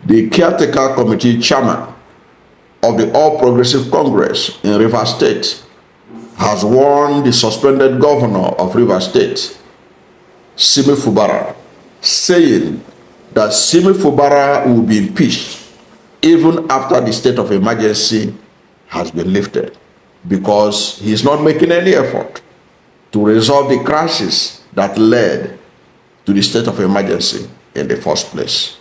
the caretaker committee chairman of the All Progressive Congress in Rivers State has warned the suspended governor of Rivers State, Sim Fubara, saying that Sim Fubara will be impeached even after the state of emergency has been lifted, because he is not making any effort to resolve the crisis that led to the state of emergency in the first place.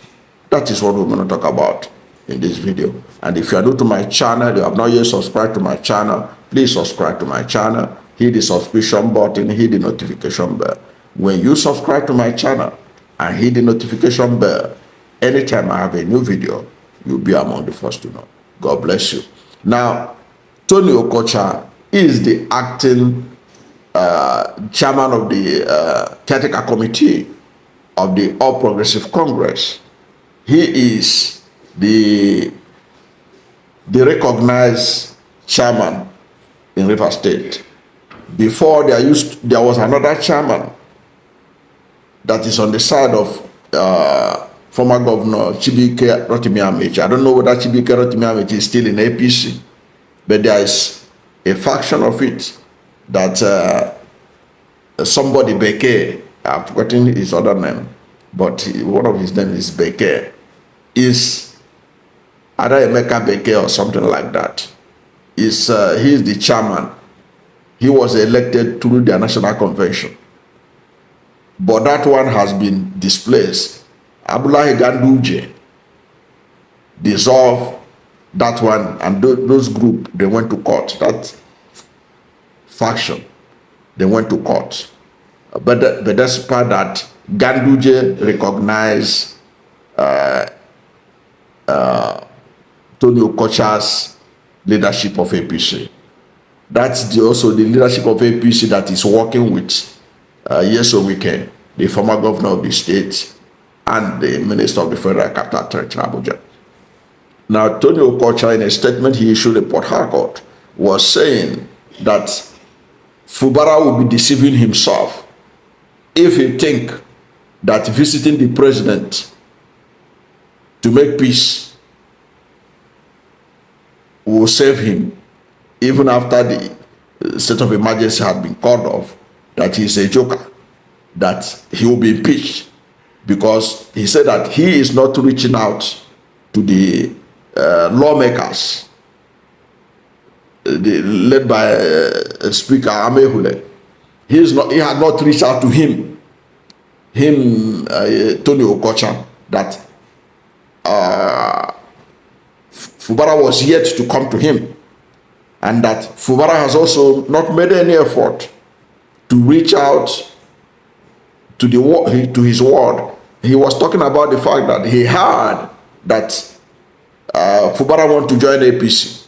That is what we're going to talk about in this video. And if you are new to my channel, you have not yet subscribed to my channel, please subscribe to my channel, hit the subscription button, hit the notification bell. When you subscribe to my channel and hit the notification bell, anytime I have a new video, you'll be among the first to know. God bless you. Now, Tony Okocha is the acting chairman of the caretaker committee of the All Progressive Congress. He is the recognized chairman in Rivers State. Before there was another chairman that is on the side of former Governor Rotimi Amaechi. I don't know whether Rotimi Amaechi is still in APC, but there is a faction of it that somebody Beke, I've forgotten his other name, but one of his names is Beke, is either Emeka Beke or something like that. He is the chairman. He was elected through the national convention, but that one has been displaced. Abdullahi Ganduje dissolved that one, and those group, they went to court. That faction, they went to court. But that's part that Ganduje recognized Tony Okocha's leadership of APC. That's also the leadership of APC that is working with Yeso Wike, the former governor of the state, and the Minister of the Federal Capital Territory, Abuja. Now, Tony Okocha, in a statement he issued in Port Harcourt, was saying that Fubara will be deceiving himself if he think that visiting the president to make peace will save him, even after the state of emergency had been called off, that he is a joker, that he will be impeached, because he said that he is not reaching out to the lawmakers led by Speaker Amehule. He had not reached out to him, Tony Okocha, that Fubara was yet to come to him, and that Fubara has also not made any effort to reach out to his ward. He was talking about the fact that he heard that Fubara want to join APC.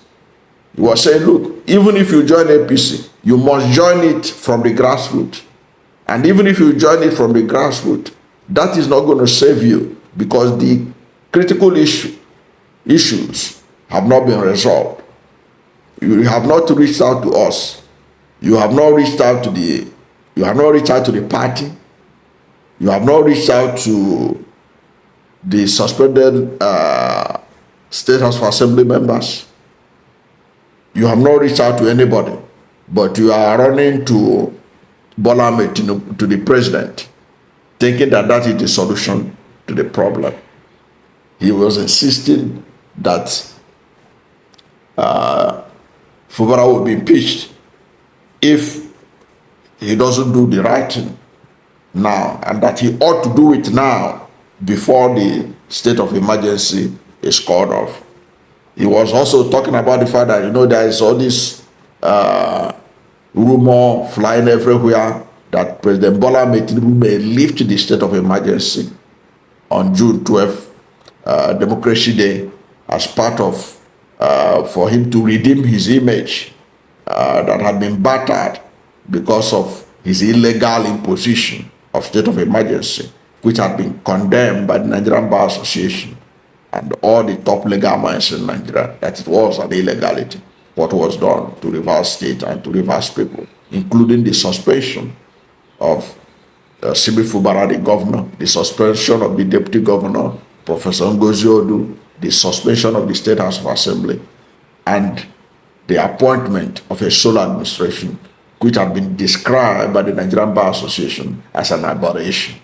He was saying, look, even if you join APC, you must join it from the grassroots. And even if you join it from the grassroots, that is not going to save you, because the critical issues have not been resolved. You have not reached out to us. You have not reached out to the party. You have not reached out to the suspended State House of Assembly members. You have not reached out to anybody, but you are running to Bola Ahmed Tinubu, to the president, thinking that that is the solution to the problem. He was insisting that Fubara will be impeached if he doesn't do the right thing now, and that he ought to do it now before the state of emergency is called off. He was also talking about the fact that, there is all this rumor flying everywhere that President Bola Ahmed Tinubu may lift the state of emergency on June 12th, Democracy Day, as part of for him to redeem his image that had been battered because of his illegal imposition of state of emergency, which had been condemned by the Nigerian Bar Association and all the top legal minds in Nigeria, that it was an illegality, what was done to Rivers State and to Rivers people, including the suspension of Sim Fubara, the governor, the suspension of the deputy governor, Professor Ngozi Odu, the suspension of the State House of Assembly, and the appointment of a sole administration, which had been described by the Nigerian Bar Association as an aberration.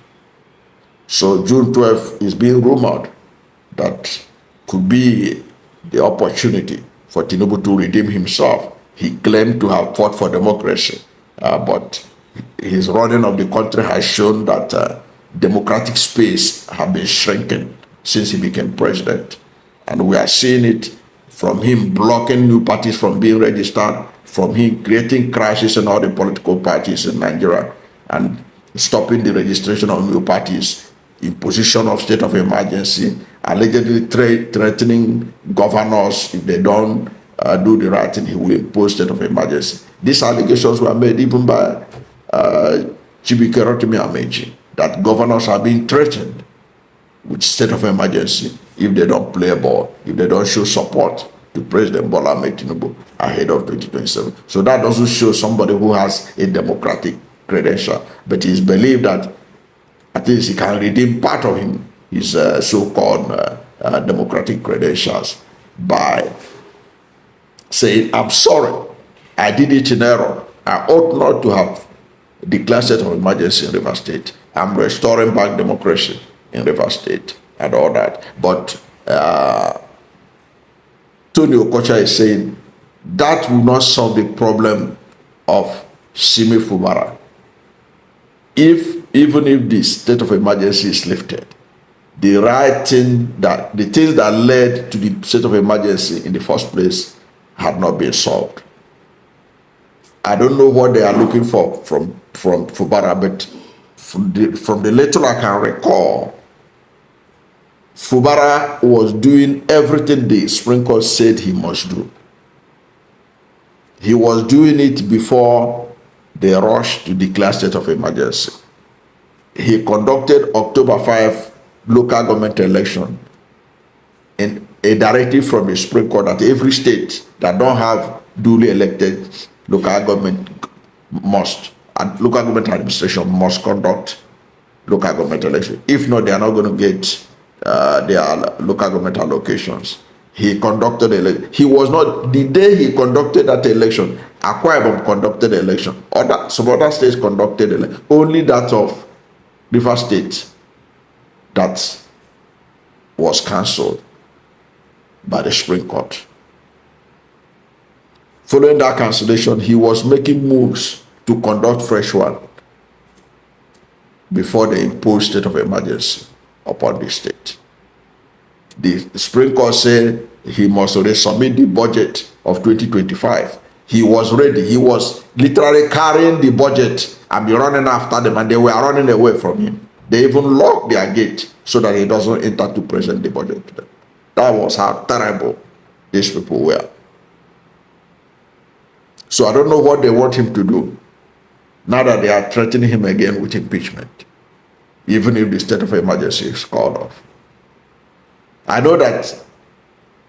So June 12th is being rumored that could be the opportunity for Tinubu to redeem himself. He claimed to have fought for democracy, but his running of the country has shown that democratic space has been shrinking since he became president. And we are seeing it from him blocking new parties from being registered, from him creating crisis in all the political parties in Nigeria, and stopping the registration of new parties, imposition of state of emergency, allegedly threatening governors if they don't do the right thing, he will impose state of emergency. These allegations were made even by Rotimi Amaechi, that governors are being threatened with state of emergency if they don't play ball, if they don't show support to President Bola Ahmed Tinubu ahead of 2027. So that doesn't show somebody who has a democratic credential, but it's believed that at least he can redeem part of his so-called democratic credentials by saying, I'm sorry, I did it in error. I ought not to have declared state of emergency in Rivers State. I'm restoring back democracy in Rivers State and all that. But Tony Okocha is saying that will not solve the problem of Sim Fubara. Even if the state of emergency is lifted, the things that led to the state of emergency in the first place had not been solved. I don't know what they are looking for from Fubara, but from the little I can recall, Fubara was doing everything the Supreme Court said he must do. He was doing it before they rushed to declare state of emergency. He conducted October 5 local government election in a directive from the Supreme Court that every state that don't have duly elected local government local government administration must conduct local government election. If not, they are not going to get their local government allocations. He conducted the election. He was not, the day he conducted that election, Akwa Ibom conducted the election. Some other states conducted the election. Only that of Rivers State that was cancelled by the Supreme Court. Following that cancellation, he was making moves to conduct fresh one before they imposed state of emergency upon the state. The Supreme Court said he must resubmit the budget of 2025. He was ready. He was literally carrying the budget and be running after them, and they were running away from him. They even locked their gate so that he doesn't enter to present the budget to them. That was how terrible these people were. So I don't know what they want him to do now that they are threatening him again with impeachment, even if the state of emergency is called off. I know that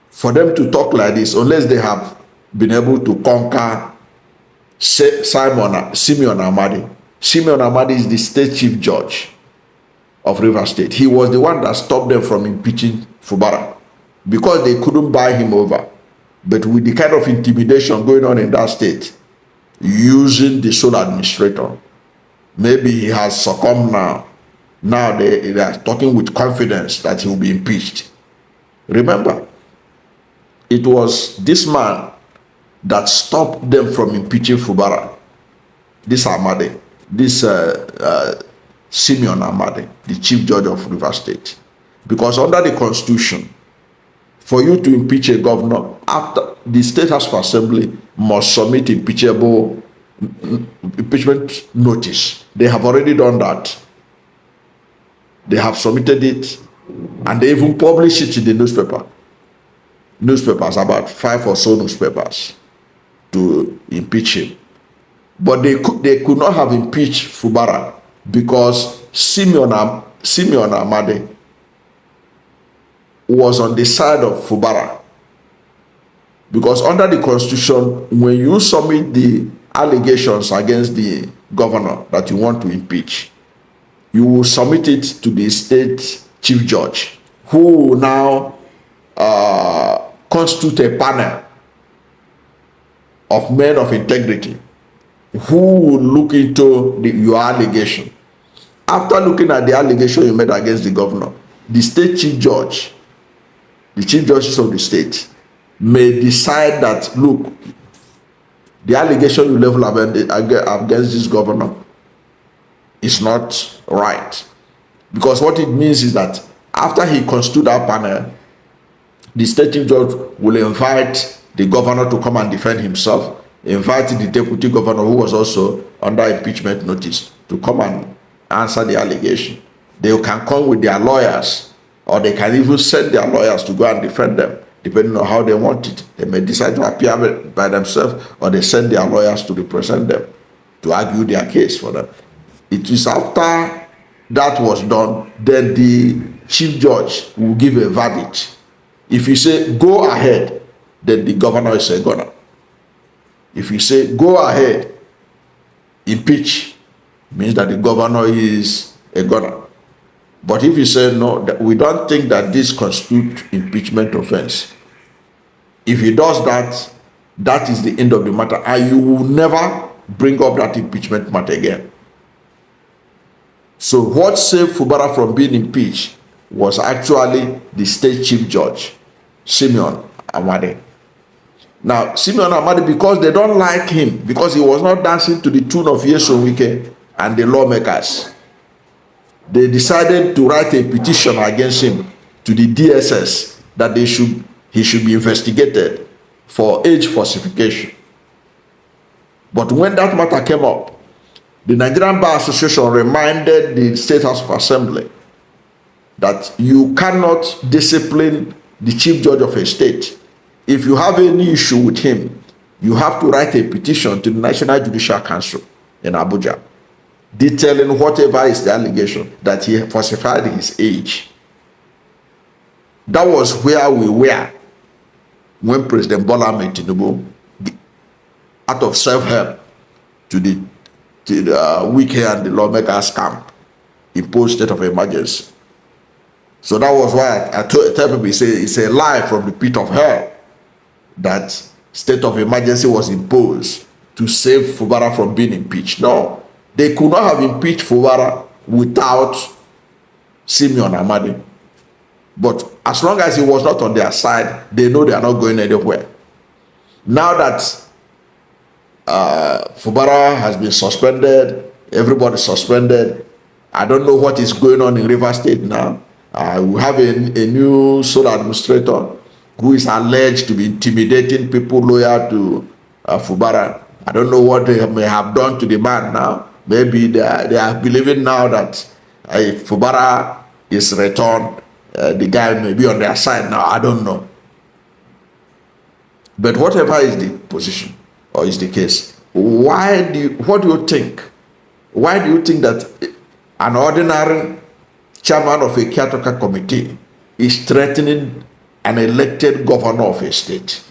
for them to talk like this, unless they have been able to conquer Simeon Amadi. Simeon Amadi is the state chief judge of Rivers State. He was the one that stopped them from impeaching Fubara because they couldn't buy him over. But with the kind of intimidation going on in that state, using the sole administrator, maybe he has succumbed now. Now they are talking with confidence that he will be impeached. Remember, it was this man that stopped them from impeaching Fubara. This Amadi, this Simeon Amadi, the chief judge of Rivers State. Because under the Constitution, for you to impeach a governor, after the State House of Assembly must submit impeachment notice. They have already done that. They have submitted it, and they even published it in the newspapers, about 5 or so newspapers, to impeach him. But they could not have impeached Fubara because Simeon Amadi was on the side of Fubara. Because under the Constitution, when you submit the allegations against the governor that you want to impeach, you will submit it to the state chief judge, who will now constitute a panel of men of integrity who will look into your allegation. After looking at the allegation you made against the governor, the state chief judge, the chief justice of the state, may decide that, look, the allegation you level against this governor is not right. Because what it means is that after he constitutes that panel, the state chief judge will invite the governor to come and defend himself, invite the deputy governor, who was also under impeachment notice, to come and answer the allegation. They can come with their lawyers, or they can even send their lawyers to go and defend them, depending on how they want it. They may decide to appear by themselves, or they send their lawyers to represent them, to argue their case for them. It is after that was done, then the chief judge will give a verdict. If you say, go ahead, then the governor is a gunner. If you say, go ahead, impeach, means that the governor is a gunner. But if you say, no, we don't think that this constitutes impeachment offense, if he does that, that is the end of the matter, and you will never bring up that impeachment matter again. So what saved Fubara from being impeached was actually the state chief judge, Simeon Amade. Now, Simeon Amade, because they don't like him, because he was not dancing to the tune of Yeso Wike and the lawmakers, they decided to write a petition against him to the DSS that he should be investigated for age falsification. But when that matter came up, the Nigerian Bar Association reminded the State House of Assembly that you cannot discipline the chief judge of a state. If you have any issue with him, you have to write a petition to the National Judicial Council in Abuja, detailing whatever is the allegation that he falsified his age. That was where we were when President Tinubu, out of self-help to the weak and the lawmakers camp, imposed state of emergency. So that was why I tell people, it's a lie from the pit of hell that state of emergency was imposed to save Fubara from being impeached. No, they could not have impeached Fubara without Simeon Amade. But as long as he was not on their side, they know they are not going anywhere. Now that Fubara has been suspended, everybody suspended, I don't know what is going on in Rivers State now. We have a new sole administrator who is alleged to be intimidating people loyal to Fubara. I don't know what they may have done to the man now. Maybe they are believing now that if Fubara is returned, the guy may be on their side now. I don't know. But whatever is the position or is the case, what do you think? Why do you think that an ordinary chairman of a caretaker committee is threatening an elected governor of a state?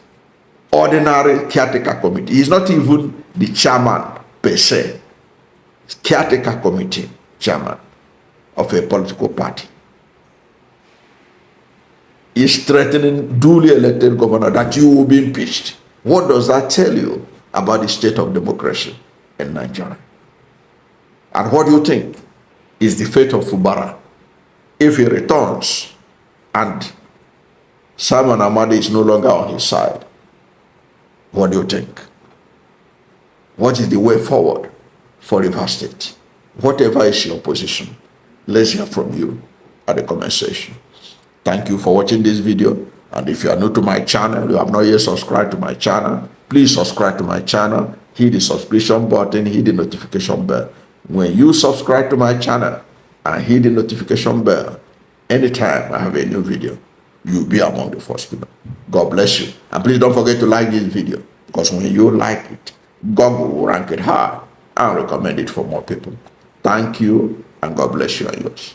Ordinary caretaker committee. He's not even the chairman per se. Caretaker committee chairman of a political party is threatening duly elected governor that you will be impeached. What does that tell you about the state of democracy in Nigeria? And what do you think is the fate of Fubara if he returns and Simon Amade is no longer on his side? What do you think? What is the way forward for Rivers State? Whatever is your position, let's hear from you at the comment section. Thank you for watching this video. And if you are new to my channel, you have not yet subscribed to my channel, please subscribe to my channel, hit the subscription button, hit the notification bell. When you subscribe to my channel and hit the notification bell, anytime I have a new video, you'll be among the first people. God bless you. And please don't forget to like this video, because when you like it, Google will rank it high and recommend it for more people. Thank you, and God bless you and yours.